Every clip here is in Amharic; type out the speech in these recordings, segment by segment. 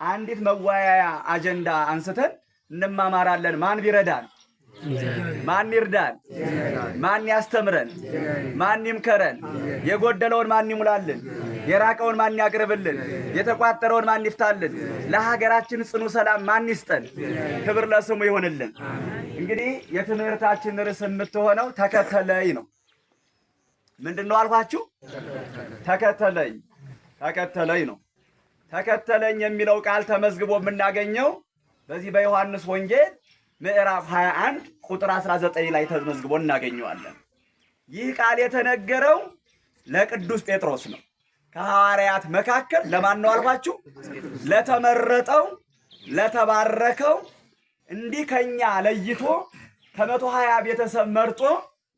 አንዲት መወያያ አጀንዳ አንስተን እንማማራለን። ማን ቢረዳን? ማን ይርዳን? ማን ያስተምረን? ማን ይምከረን? የጎደለውን ማን ይሙላልን? የራቀውን ማን ያቅርብልን? የተቋጠረውን ማን ይፍታልን? ለሀገራችን ጽኑ ሰላም ማን ይስጠን? ክብር ለስሙ ይሁንልን። እንግዲህ የትምህርታችን ርዕስ የምትሆነው ተከተለኝ ነው። ምንድነው አልኳችሁ? ተከተለኝ ተከተለኝ ነው። ተከተለኝ የሚለው ቃል ተመዝግቦ የምናገኘው በዚህ በዮሐንስ ወንጌል ምዕራፍ 21 ቁጥር 19 ላይ ተመዝግቦ እናገኘዋለን። ይህ ቃል የተነገረው ለቅዱስ ጴጥሮስ ነው። ከሐዋርያት መካከል ለማን ነው አልኳችሁ? ለተመረጠው ለተባረከው እንዲህ ከኛ ለይቶ ከ120 ቤተሰብ መርጦ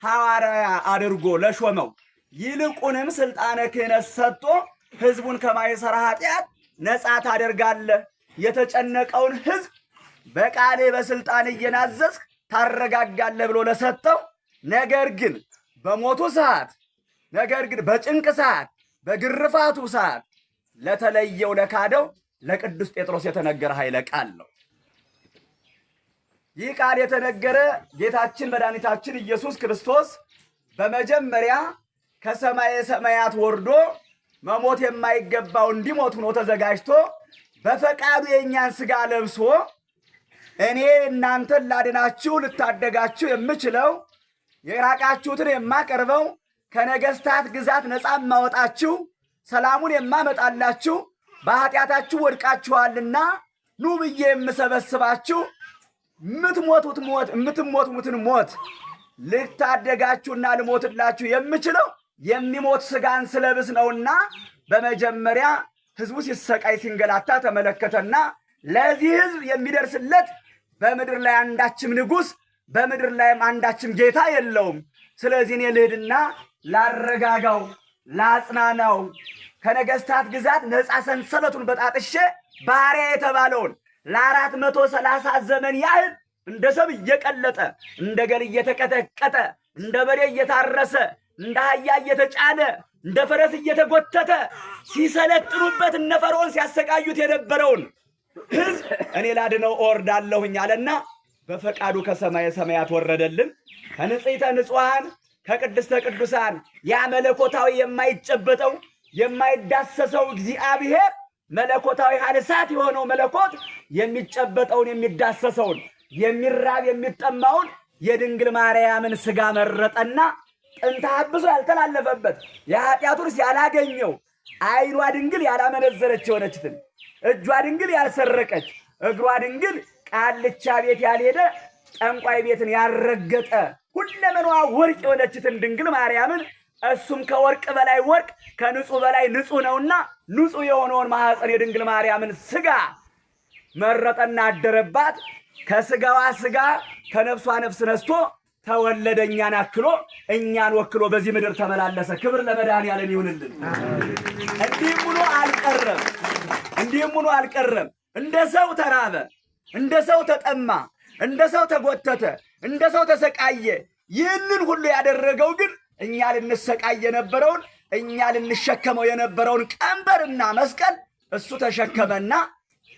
ሐዋርያ አድርጎ ለሾመው ይልቁንም ስልጣነ ክህነት ሰጥቶ ሕዝቡን ከማይሰራ ኃጢአት ነፃ ታደርጋለህ፣ የተጨነቀውን ሕዝብ በቃሌ በስልጣን እየናዘዝክ ታረጋጋለህ ብሎ ለሰጠው ነገር ግን በሞቱ ሰዓት ነገር ግን በጭንቅ ሰዓት በግርፋቱ ሰዓት ለተለየው ለካደው ለቅዱስ ጴጥሮስ የተነገረ ኃይለ ቃል ነው። ይህ ቃል የተነገረ ጌታችን መድኃኒታችን ኢየሱስ ክርስቶስ በመጀመሪያ ከሰማየ ሰማያት ወርዶ መሞት የማይገባው እንዲሞት ሆኖ ተዘጋጅቶ በፈቃዱ የእኛን ሥጋ ለብሶ እኔ እናንተን ላድናችሁ ልታደጋችሁ የምችለው የራቃችሁትን የማቀርበው ከነገሥታት ግዛት ነፃ የማወጣችሁ ሰላሙን የማመጣላችሁ በኃጢአታችሁ ወድቃችኋልና ኑ ብዬ የምሰበስባችሁ የምትሞቱትን ሞት ልታደጋችሁና ልሞትላችሁ የምችለው የሚሞት ሥጋን ስለብስ ነውና በመጀመሪያ ሕዝቡ ሲሰቃይ ሲንገላታ ተመለከተና ለዚህ ሕዝብ የሚደርስለት በምድር ላይ አንዳችም ንጉሥ በምድር ላይም አንዳችም ጌታ የለውም። ስለዚህ እኔ ልሂድና ላረጋጋው ላጽናናው ከነገሥታት ግዛት ነፃ ሰንሰለቱን በጣጥሼ ባሪያ የተባለውን ለ430 ዘመን ያህል እንደ ሰብ እየቀለጠ እንደ ገል እየተቀጠቀጠ እንደ በሬ እየታረሰ እንደ አህያ እየተጫነ እንደ ፈረስ እየተጎተተ ሲሰለጥኑበት እነ ፈርዖን ሲያሰቃዩት የነበረውን ሕዝብ እኔ ላድነው እወርዳለሁኝ አለና በፈቃዱ ከሰማየ ሰማያት ወረደልን። ከንጽሕተ ንጹሐን ከቅድስተ ቅዱሳን ያ መለኮታዊ የማይጨበጠው የማይዳሰሰው እግዚአብሔር መለኮታዊ ኃይል የሆነው መለኮት የሚጨበጠውን የሚዳሰሰውን የሚራብ የሚጠማውን የድንግል ማርያምን ሥጋ መረጠና ጥንተ አብሶ ያልተላለፈበት የኃጢአቱን ያላገኘው ዓይኗ ድንግል ያላመነዘረች የሆነችትን እጇ ድንግል ያልሰረቀች እግሯ ድንግል ቃልቻ ቤት ያልሄደ ጠንቋይ ቤትን ያልረገጠ ሁለመናዋ ወርቅ የሆነችትን ድንግል ማርያምን እሱም ከወርቅ በላይ ወርቅ ከንጹህ በላይ ንጹህ ነውና ንጹህ የሆነውን ማኅፀን የድንግል ማርያምን ሥጋ መረጠና አደረባት። ከሥጋዋ ሥጋ ከነፍሷ ነፍስ ነስቶ ተወለደ። እኛን አክሎ እኛን ወክሎ በዚህ ምድር ተመላለሰ። ክብር ለመድኃኔዓለም ይሁንልን። እንዲህም ሆኖ አልቀረም። እንደ ሰው ተራበ፣ እንደ ሰው ተጠማ፣ እንደ ሰው ተጎተተ፣ እንደ ሰው ተሰቃየ። ይህንን ሁሉ ያደረገው ግን እኛ ልንሰቃይ የነበረውን እኛ ልንሸከመው የነበረውን ቀንበርና መስቀል እሱ ተሸከመና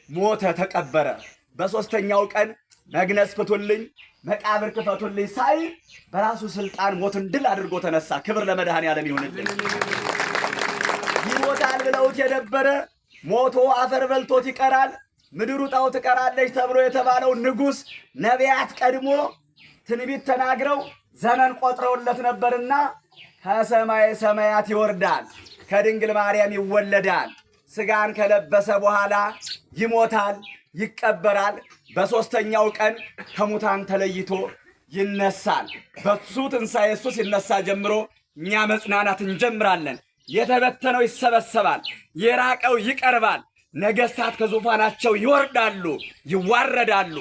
ሞተ፣ ተቀበረ። በሦስተኛው ቀን መግነዝ ፍቱልኝ መቃብር ክፈቱልኝ ሳይ በራሱ ስልጣን ሞትን ድል አድርጎ ተነሳ። ክብር ለመድኃኔዓለም ይሁንልን። ይሞታል ብለውት የነበረ ሞቶ አፈር በልቶት ይቀራል፣ ምድሩ ጣው ትቀራለች ተብሎ የተባለው ንጉሥ ነቢያት ቀድሞ ትንቢት ተናግረው ዘመን ቆጥረውለት ነበርና ከሰማየ ሰማያት ይወርዳል፣ ከድንግል ማርያም ይወለዳል፣ ሥጋን ከለበሰ በኋላ ይሞታል፣ ይቀበራል፣ በሦስተኛው ቀን ከሙታን ተለይቶ ይነሳል። በሱ ትንሣኤ እሱ ሲነሳ ጀምሮ እኛ መጽናናት እንጀምራለን። የተበተነው ይሰበሰባል፣ የራቀው ይቀርባል። ነገሥታት ከዙፋናቸው ይወርዳሉ፣ ይዋረዳሉ።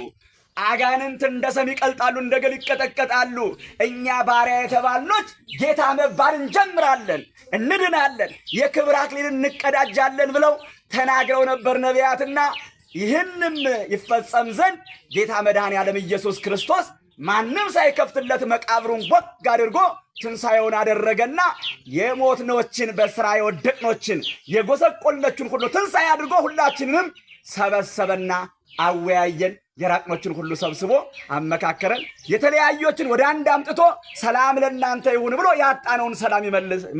አጋንንት እንደ ሰም ይቀልጣሉ፣ እንደ ገል ይቀጠቀጣሉ። እኛ ባሪያ የተባልኖች ጌታ መባል እንጀምራለን፣ እንድናለን፣ የክብር አክሊል እንቀዳጃለን ብለው ተናግረው ነበር ነቢያትና ይህንም ይፈጸም ዘንድ ጌታ መድኃኔዓለም ኢየሱስ ክርስቶስ ማንም ሳይከፍትለት መቃብሩን ወግ አድርጎ ትንሣኤውን አደረገና የሞትኖችን በሥራ የወደቅኖችን የጎሰቆለችን ሁሉ ትንሣኤ አድርጎ ሁላችንንም ሰበሰበና አወያየን። የራቅኖችን ሁሉ ሰብስቦ አመካከረን። የተለያዮችን ወደ አንድ አምጥቶ ሰላም ለእናንተ ይሁን ብሎ ያጣነውን ሰላም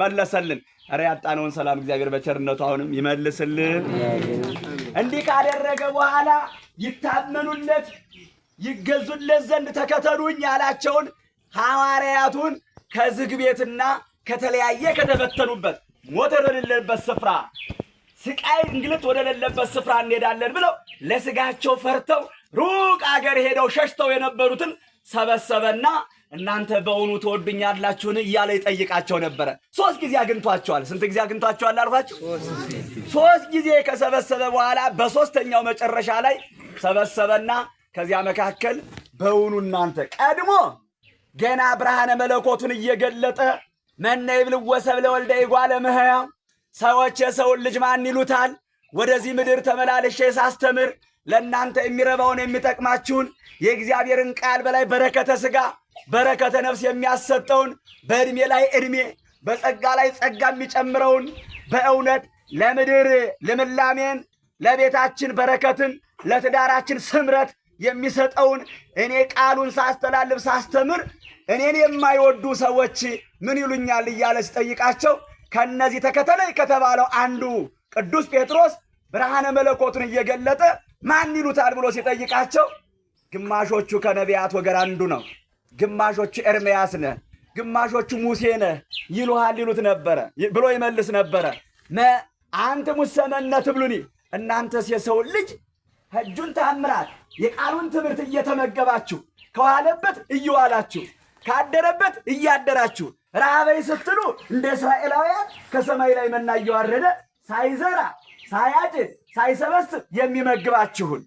መለሰልን። ኧረ ያጣነውን ሰላም እግዚአብሔር በቸርነቱ አሁንም ይመልስልን። እንዲህ ካደረገ በኋላ ይታመኑለት ይገዙለት ዘንድ ተከተሉኝ ያላቸውን ሐዋርያቱን ከዝግ ቤትና ከተለያየ ከተበተኑበት ሞት ወደሌለበት ስፍራ ስቃይ እንግልት ወደሌለበት ስፍራ እንሄዳለን ብለው ለስጋቸው ፈርተው ሩቅ አገር ሄደው ሸሽተው የነበሩትን ሰበሰበና እናንተ በእውኑ ትወዱኛላችሁን እያለ ይጠይቃቸው ነበረ። 3 ጊዜ አግኝቷቸዋል። ስንት ጊዜ አግኝቷቸዋል አልኳችሁ? 3 ጊዜ ከሰበሰበ በኋላ በሶስተኛው መጨረሻ ላይ ሰበሰበና ከዚያ መካከል በእውኑ እናንተ ቀድሞ ገና ብርሃነ መለኮቱን እየገለጠ መነ ይብልዎ ሰብለ ወልደ እጓለ እመሕያው ሰዎች የሰውን ልጅ ማን ይሉታል? ወደዚህ ምድር ተመላልሼ ሳስተምር ለእናንተ የሚረባውን የሚጠቅማችሁን የእግዚአብሔርን ቃል በላይ በረከተ ሥጋ በረከተ ነፍስ የሚያሰጠውን በዕድሜ ላይ ዕድሜ በጸጋ ላይ ጸጋ የሚጨምረውን በእውነት ለምድር ልምላሜን ለቤታችን በረከትን ለትዳራችን ስምረት የሚሰጠውን እኔ ቃሉን ሳስተላልፍ ሳስተምር እኔን የማይወዱ ሰዎች ምን ይሉኛል እያለ ሲጠይቃቸው ከነዚህ ተከተለኝ ከተባለው አንዱ ቅዱስ ጴጥሮስ ብርሃነ መለኮቱን እየገለጠ ማን ይሉታል ብሎ ሲጠይቃቸው ግማሾቹ ከነቢያት ወገን አንዱ ነው፣ ግማሾቹ ኤርምያስ ነህ፣ ግማሾቹ ሙሴ ነህ ይሉት ነበረ ብሎ ይመልስ ነበረ። አንተ ሙሰመነ ትብሉኒ እናንተስ የሰውን ልጅ እጁን ተአምራት የቃሉን ትምህርት እየተመገባችሁ ከዋለበት እየዋላችሁ ካደረበት እያደራችሁ ራበይ ስትሉ እንደ እስራኤላውያን ከሰማይ ላይ መና እየወረደ ሳይዘራ ሳያጭድ ሳይሰበስብ የሚመግባችሁን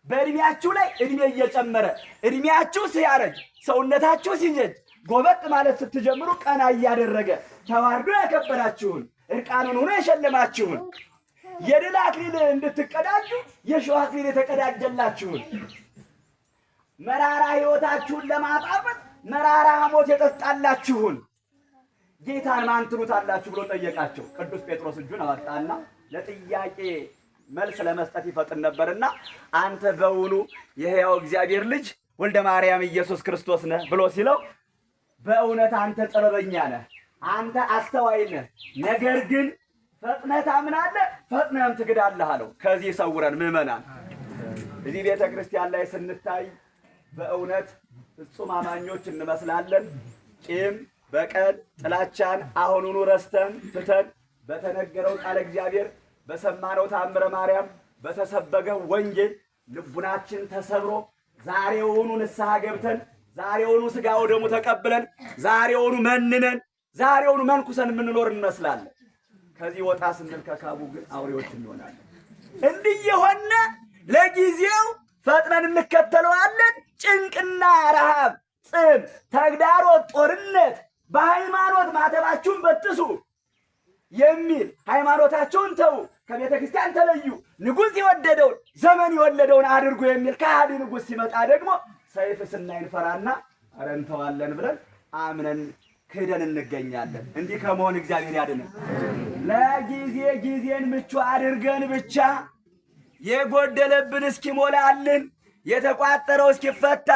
በእድሜያችሁ ላይ እድሜ እየጨመረ እድሜያችሁ ሲያረጅ ሰውነታችሁ ሲጀጅ ጎበጥ ማለት ስትጀምሩ ቀና እያደረገ ተዋርዶ ያከበራችሁን እርቃኑን ሆኖ የሸለማችሁን የድል አክሊል እንድትቀዳጁ የሾህ አክሊል የተቀዳጀላችሁን መራራ ሕይወታችሁን ለማጣፈጥ መራራ ሐሞት የጠጣላችሁን ጌታን ማን ትሉታላችሁ ብሎ ጠየቃቸው። ቅዱስ ጴጥሮስ እጁን አወጣና ለጥያቄ መልስ ለመስጠት ይፈጥን ነበርና አንተ በውኑ የሕያው እግዚአብሔር ልጅ ወልደ ማርያም ኢየሱስ ክርስቶስ ነህ ብሎ ሲለው በእውነት አንተ ጥበበኛ ነህ፣ አንተ አስተዋይ ነህ፣ ነገር ግን ፈጥነህ ታምናለህ፣ ፈጥነህም ትክዳለህ አለው። ከዚህ ሰውረን ምዕመናን። እዚህ ቤተ ክርስቲያን ላይ ስንታይ በእውነት ፍጹም አማኞች እንመስላለን። ቂም፣ በቀል፣ ጥላቻን አሁኑኑ ረስተን ትተን በተነገረው ቃለ እግዚአብሔር በሰማነው ታምረ ማርያም በተሰበከው ወንጌል ልቡናችን ተሰብሮ ዛሬውኑ ንስሐ ገብተን ዛሬውኑ ሥጋ ወደሙ ተቀብለን ዛሬውኑ መንነን ዛሬውኑ መንኩሰን የምንኖር እንመስላለን። ከዚህ ወጣ ስንል ከካቡ ግን አውሬዎች እንሆናለን። እንዲህ የሆነ ለጊዜው ፈጥነን እንከተለዋለን። ጭንቅና ረሃብ፣ ጽም፣ ተግዳሮት፣ ጦርነት በሃይማኖት ማተባችሁን በጥሱ የሚል ሃይማኖታችሁን ተው፣ ከቤተ ክርስቲያን ተለዩ፣ ንጉሥ የወደደውን ዘመን የወለደውን አድርጉ የሚል ከሃዲ ንጉሥ ሲመጣ ደግሞ ሰይፍ ስናይ እንፈራና ኧረ እንተዋለን ብለን አምነን ክደን እንገኛለን። እንዲህ ከመሆን እግዚአብሔር ያድነን። ለጊዜ ጊዜን ምቹ አድርገን ብቻ የጎደለብን እስኪሞላልን የተቋጠረው እስኪፈታ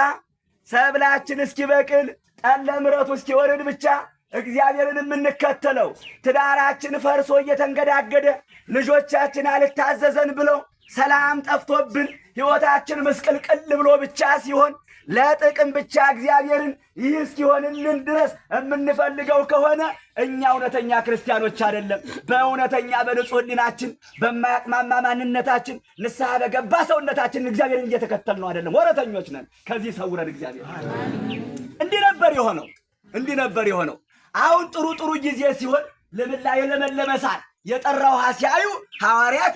ሰብላችን እስኪበቅል ጠለ ምሕረቱ እስኪወርድ ብቻ እግዚአብሔርን የምንከተለው ትዳራችን ፈርሶ እየተንገዳገደ ልጆቻችን አልታዘዘን ብለው ሰላም ጠፍቶብን ሕይወታችን ምስቅልቅል ብሎ ብቻ ሲሆን ለጥቅም ብቻ እግዚአብሔርን ይህ እስኪሆንልን ድረስ የምንፈልገው ከሆነ እኛ እውነተኛ ክርስቲያኖች አይደለም። በእውነተኛ በንጹሕ ሕሊናችን በማያቅማማ ማንነታችን ንስሐ በገባ ሰውነታችን እግዚአብሔርን እየተከተልነው አይደለም፣ ወረተኞች ነን። ከዚህ ሰውረን እግዚአብሔር። እንዲህ ነበር የሆነው። አሁን ጥሩ ጊዜ ሲሆን ልምላሜ የለመለመ ሳር የጠራ ውሃ ሲያዩ ሐዋርያት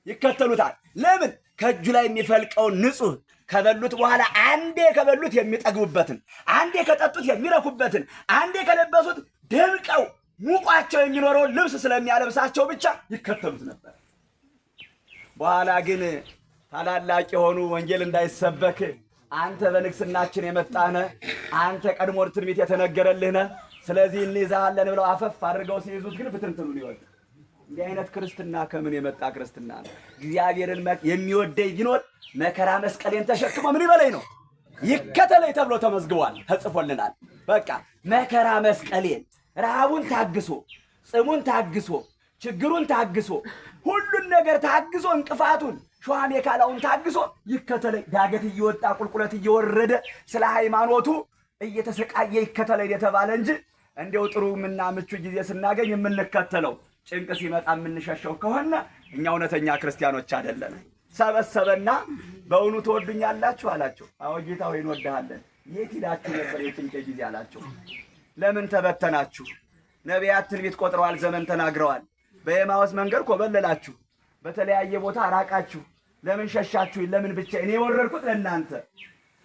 ይከተሉታል። ለምን? ከእጁ ላይ የሚፈልቀውን ንጹሕ ከበሉት በኋላ አንዴ ከበሉት የሚጠግቡበትን፣ አንዴ ከጠጡት የሚረኩበትን፣ አንዴ ከለበሱት ደምቀው ሙቋቸው የሚኖረውን ልብስ ስለሚያለብሳቸው ብቻ ይከተሉት ነበር። በኋላ ግን ታላላቅ የሆኑ ወንጌል እንዳይሰበክ አንተ በንግስናችን የመጣህ ነህ፣ አንተ ቀድሞ ትንቢት የተነገረልህ ነህ፣ ስለዚህ እንይዝሃለን ብለው አፈፍ አድርገው ሲይዙት ግን ብትንትኑን ይወጣ እንዲህ አይነት ክርስትና ከምን የመጣ ክርስትና ነው? እግዚአብሔርን የሚወደኝ ቢኖር መከራ መስቀሌን ተሸክሞ ምን ይበለኝ ነው ይከተለኝ ተብሎ ተመዝግቧል፣ ተጽፎልናል። በቃ መከራ መስቀሌን ረሃቡን ታግሶ ጽሙን ታግሶ ችግሩን ታግሶ ሁሉን ነገር ታግሶ እንቅፋቱን ሸዋሜ ካላውን ታግሶ ይከተለኝ። ዳገት እየወጣ ቁልቁለት እየወረደ ስለ ሃይማኖቱ እየተሰቃየ ይከተለኝ የተባለ እንጂ እንደው ጥሩምና ምቹ ጊዜ ስናገኝ የምንከተለው ጭንቅ ሲመጣ የምንሸሸው ከሆነ እኛ እውነተኛ ክርስቲያኖች አይደለም። ሰበሰበና በእውኑ ትወዱኛላችሁ አላቸው። አዎ ጌታ ሆይ እንወድሃለን። የት ሄዳችሁ ነበር የጭንቅ ጊዜ አላቸው። ለምን ተበተናችሁ? ነቢያት ትንቢት ቆጥረዋል፣ ዘመን ተናግረዋል። በኤማውስ መንገድ ኮበለላችሁ፣ በተለያየ ቦታ ራቃችሁ። ለምን ሸሻችሁ? ለምን ብቻዬን የወረድኩት ለእናንተ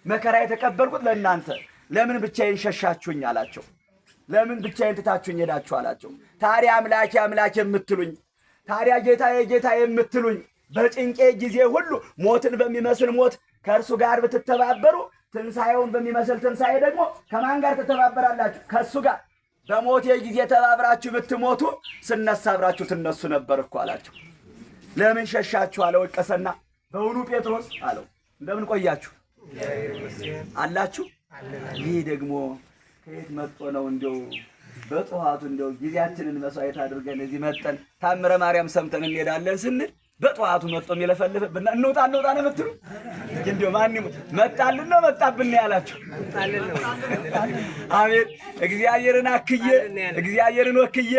መከራ የተቀበልኩት ለእናንተ ለምን ብቻዬን ሸሻችሁኝ አላቸው። ለምን ብቻዬን ትታችሁኝ ሄዳችሁ አላቸው። ታዲያ አምላኬ አምላኬ የምትሉኝ ታዲያ ጌታዬ ጌታዬ የምትሉኝ በጭንቄ ጊዜ ሁሉ ሞትን በሚመስል ሞት ከእርሱ ጋር ብትተባበሩ ትንሣኤውን በሚመስል ትንሣኤ ደግሞ ከማን ጋር ትተባበራላችሁ? ከእሱ ጋር። በሞቴ ጊዜ ተባብራችሁ ብትሞቱ ስነሳ አብራችሁ ትነሱ ነበር እኮ አላቸው። ለምን ሸሻችሁ አለ። ወቀሰና በውኑ ጴጥሮስ አለው እንደምን ቆያችሁ አላችሁ? ይህ ደግሞ ከየት መጥቶ ነው? እንደው በጠዋቱ እንደው ጊዜያችንን መስዋዕት አድርገን እዚህ መጠን ታምረ ማርያም ሰምተን እንሄዳለን ስንል በጠዋቱ መጥቶ የሚለፈልፍብና እንውጣ ነው የምትሉ? እንደው ማን መጣልን ነው መጣብን ያላችሁ? አሜን። እግዚአብሔርን አክዬ እግዚአብሔርን ወክዬ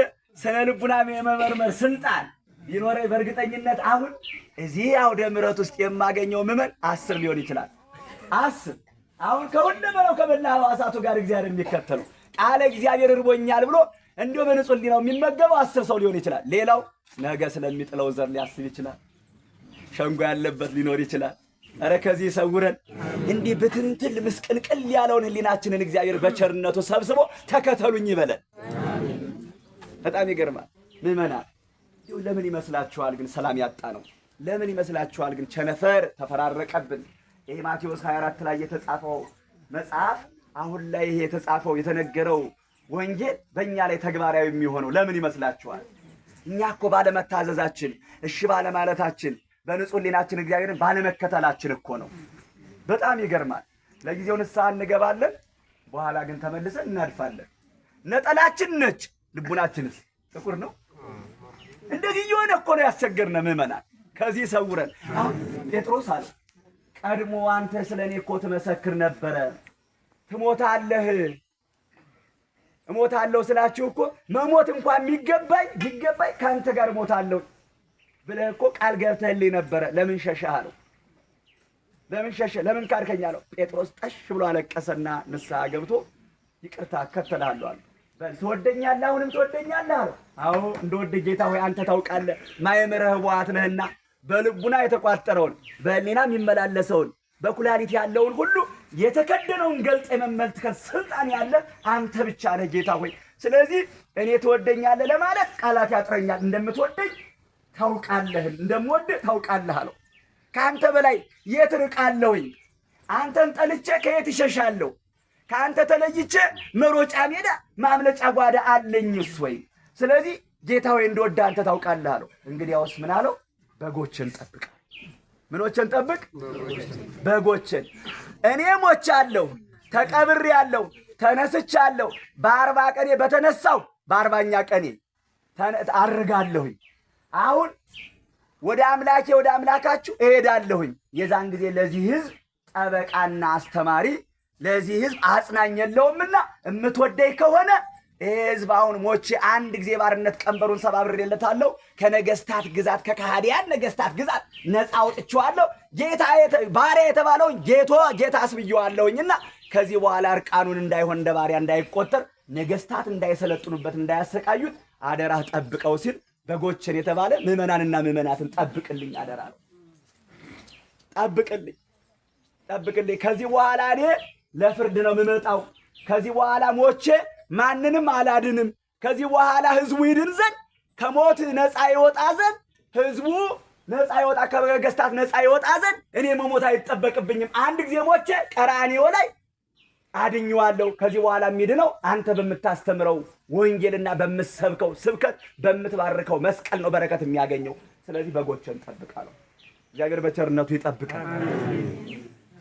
ስነ ልቡና የመመርመር ስልጣን ቢኖረኝ በእርግጠኝነት አሁን እዚህ አውደ ምሕረት ውስጥ የማገኘው ምዕመን 10 ሊሆን ይችላል። 10 አሁን ከሁለመናው ከመላ ሕዋሳቱ ጋር እግዚአብሔር የሚከተሉ ቃለ እግዚአብሔር እርቦኛል ብሎ እንዲሁ በንጹህ ሊናው የሚመገበው 10 ሰው ሊሆን ይችላል። ሌላው ነገ ስለሚጥለው ዘር ሊያስብ ይችላል። ሸንጎ ያለበት ሊኖር ይችላል። ኧረ ከዚህ ይሰውረን። እንዲህ ብትንትል ምስቅልቅል ያለውን ህሊናችንን እግዚአብሔር በቸርነቱ ሰብስቦ ተከተሉኝ ይበለን። በጣም ይገርማል። ምዕመናን ለምን ይመስላችኋል ግን ሰላም ያጣ ነው? ለምን ይመስላችኋል ግን ቸነፈር ተፈራረቀብን? ይሄ ማቴዎስ 24 ላይ የተጻፈው መጽሐፍ አሁን ላይ ይሄ የተጻፈው የተነገረው ወንጌል በእኛ ላይ ተግባራዊ የሚሆነው ለምን ይመስላችኋል? እኛ እኮ ባለመታዘዛችን፣ እሺ ባለማለታችን፣ በንጹህ ሕሊናችን እግዚአብሔርን ባለመከተላችን እኮ ነው። በጣም ይገርማል። ለጊዜው ንስሐ እንገባለን፣ በኋላ ግን ተመልሰን እናድፋለን። ነጠላችን ነጭ፣ ልቡናችንስ ጥቁር ነው። እንደዚህ የሆነ እኮ ነው ያስቸገርነ ምዕመናን። ከዚህ ሰውረን። አሁን ጴጥሮስ አለ ቀድሞ አንተ ስለኔ እኮ ትመሰክር ነበረ። ትሞታለህ እሞታለሁ ስላችሁ እኮ መሞት እንኳን የሚገባኝ ከአንተ ጋር እሞታለሁ ብለህ እኮ ቃል ገብተህልኝ ነበረ። ለምን ሸሸህ አለው። ለምን ሸሸህ? ለምን ካድከኝ አለው። ጴጥሮስ ጠሽ ብሎ አለቀሰና ንስሐ ገብቶ ይቅርታ እከተልሃለሁ አለ። በል ትወደኛለህ? አሁንም ትወደኛለህ አለው። አዎ እንደወደ ጌታ ሆይ አንተ ታውቃለህ። ማእምረ ኅቡዓት ነህና በልቡና የተቋጠረውን በሕሊና የሚመላለሰውን በኩላሊት ያለውን ሁሉ የተከደነውን ገልጥ የመመልከት ስልጣን ያለ አንተ ብቻ ነህ ጌታ ሆይ። ስለዚህ እኔ ትወደኛለህ ለማለት ቃላት ያጥረኛል። እንደምትወደኝ ታውቃለህ፣ እንደምወድህ ታውቃለህ አለው። ከአንተ በላይ የት ርቃለሁኝ? አንተን ጠልቼ ከየት ይሸሻለሁ? ከአንተ ተለይቼ መሮጫ ሜዳ ማምለጫ ጓዳ አለኝስ ወይ? ስለዚህ ጌታ ሆይ እንደወድህ አንተ ታውቃለህ አለው። እንግዲያውስ ምን አለው? በጎችን ጠብቅ። ምኖችን ጠብቅ? በጎችን። እኔ ሞቻለሁ፣ ተቀብሬአለሁ፣ ተነስቻለሁ። በ40 ቀኔ በተነሳው በ40ኛ ቀኔ አርጋለሁኝ። አሁን ወደ አምላኬ ወደ አምላካችሁ እሄዳለሁኝ። የዛን ጊዜ ለዚህ ሕዝብ ጠበቃና አስተማሪ ለዚህ ሕዝብ አጽናኝ የለውምና እምትወደኝ ከሆነ ይህ ሕዝብ አሁን ሞቼ አንድ ጊዜ ባርነት ቀንበሩን ሰባብሬለታለሁ። ከነገስታት ግዛት ከካህዲያን ነገስታት ግዛት ነፃ አውጥቼዋለሁ። ጌታ ባሪያ የተባለውን ጌታ አስብዬዋለሁኝና ከዚህ በኋላ እርቃኑን እንዳይሆን እንደ ባሪያ እንዳይቆጠር ነገስታት እንዳይሰለጥኑበት እንዳያሰቃዩት አደራህ ጠብቀው ሲል በጎችን የተባለ ምዕመናንና ምዕመናትን ጠብቅልኝ አደራ ነው። ጠብቅልኝ። ከዚህ በኋላ እኔ ለፍርድ ነው የምመጣው። ከዚህ በኋላ ሞቼ ማንንም አላድንም። ከዚህ በኋላ ህዝቡ ይድን ዘንድ ከሞት ነፃ ይወጣ ዘንድ ህዝቡ ነፃ ይወጣ ከነገስታት ነፃ ይወጣ ዘንድ እኔ መሞት አይጠበቅብኝም። አንድ ጊዜ ሞቼ ቀራንዮ ላይ አድኜዋለሁ። ከዚህ በኋላ የሚድነው አንተ በምታስተምረው ወንጌልና በምትሰብከው ስብከት በምትባርከው መስቀል ነው በረከት የሚያገኘው። ስለዚህ በጎችን ጠብቃለሁ። እግዚአብሔር በቸርነቱ ይጠብቃል።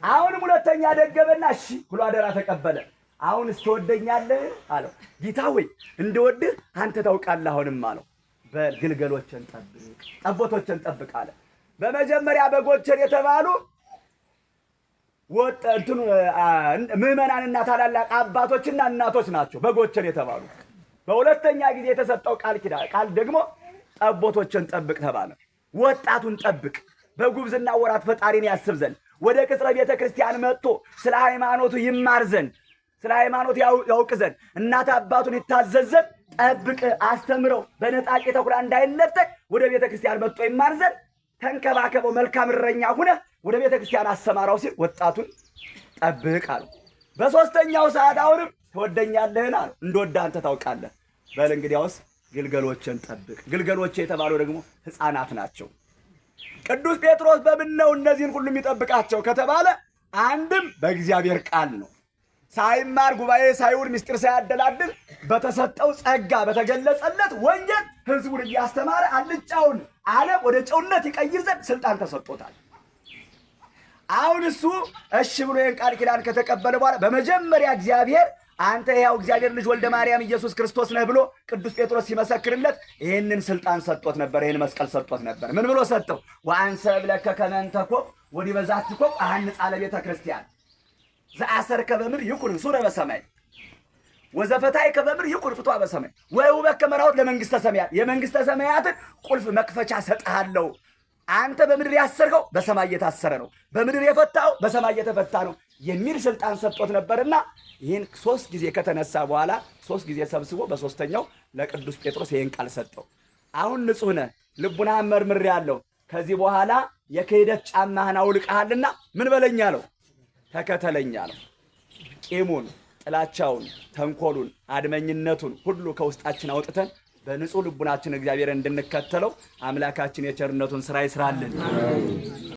አሁንም ሁለተኛ ደገመና እሺ ብሎ አደራ ተቀበለ። አሁን ትወደኛለህ አለው። ጌታ ሆይ እንደወድህ አንተ ታውቃለህ አሁንም አለው። በግልገሎችን ጠብቅ፣ ጠቦቶችን ጠብቅ አለ። በመጀመሪያ በጎችን የተባሉ ምዕመናንና ታላላቅ አባቶችና እናቶች ናቸው በጎችን የተባሉ። በሁለተኛ ጊዜ የተሰጠው ቃል ደግሞ ጠቦቶችን ጠብቅ ተባለ። ወጣቱን ጠብቅ፣ በጉብዝና ወራት ፈጣሪን ያስብ ዘንድ ወደ ቅጽረ ቤተ ክርስቲያን መጥቶ ስለ ሃይማኖቱ ይማር ዘንድ ስለ ሃይማኖት ያውቅ ዘንድ እናት አባቱን ይታዘዝ ዘንድ ጠብቅ፣ አስተምረው። በነጣቂ ተኩላ እንዳይነጠቅ ወደ ቤተ ክርስቲያን መጥቶ ይማር ዘንድ ተንከባከበው፣ መልካም እረኛ ሁነ ወደ ቤተ ክርስቲያን አሰማራው ሲል ወጣቱን ጠብቅ አለው። በሶስተኛው ሰዓት አሁንም ትወደኛለህን አለው። እንደወደ አንተ ታውቃለህ። በል እንግዲያውስ ግልገሎችን ጠብቅ። ግልገሎች የተባሉ ደግሞ ሕፃናት ናቸው። ቅዱስ ጴጥሮስ በምን ነው እነዚህን ሁሉ የሚጠብቃቸው ከተባለ አንድም በእግዚአብሔር ቃል ነው። ሳይማር ጉባኤ ሳይውል ምስጢር ሳያደላድል በተሰጠው ጸጋ በተገለጸለት ወንጌል ሕዝቡን እያስተማረ አልጫውን ዓለም ወደ ጨውነት ይቀይር ዘንድ ስልጣን ተሰጥቶታል። አሁን እሱ እሺ ብሎ ይህን ቃል ኪዳን ከተቀበለ በኋላ በመጀመሪያ እግዚአብሔር አንተ ያው እግዚአብሔር ልጅ ወልደ ማርያም ኢየሱስ ክርስቶስ ነህ ብሎ ቅዱስ ጴጥሮስ ሲመሰክርለት ይህንን ስልጣን ሰጥቶት ነበር። ይህን መስቀል ሰጥቶት ነበር። ምን ብሎ ሰጠው? ወአንሰ እብለከ ከመ እንተ ኮብ ወዲበ ዛቲ ኮብ አሐንጻ ለቤተ ክርስቲያን ዘአሰርከ በምድር ይኩን ሱረ በሰማይ ወዘፈታይከ በምድር ይኩን ፍትዋ በሰማይ ወውበከ መራሁት ለመንግሥተ ሰማያት። የመንግሥተ ሰማያትን ቁልፍ መክፈቻ ሰጥሃለሁ። አንተ በምድር ያሰርከው በሰማይ የታሰረ ነው፣ በምድር የፈታው በሰማይ የተፈታ ነው የሚል ስልጣን ሰጥቶት ነበርና ይህን 3 ጊዜ ከተነሳ በኋላ 3 ጊዜ ሰብስቦ በሶስተኛው ለቅዱስ ጴጥሮስ ይህን ቃል ሰጠው። አሁን ንጹሕ ነህ፣ ልቡናህን መርምሬአለሁ። ከዚህ በኋላ የክህደት ጫማህን አውልቀሃልና ምን በለኝ አለው፣ ተከተለኝ አለው። ቂሙን፣ ጥላቻውን፣ ተንኮሉን፣ አድመኝነቱን ሁሉ ከውስጣችን አውጥተን በንጹሕ ልቡናችን እግዚአብሔር እንድንከተለው አምላካችን የቸርነቱን ሥራ ይስራልን።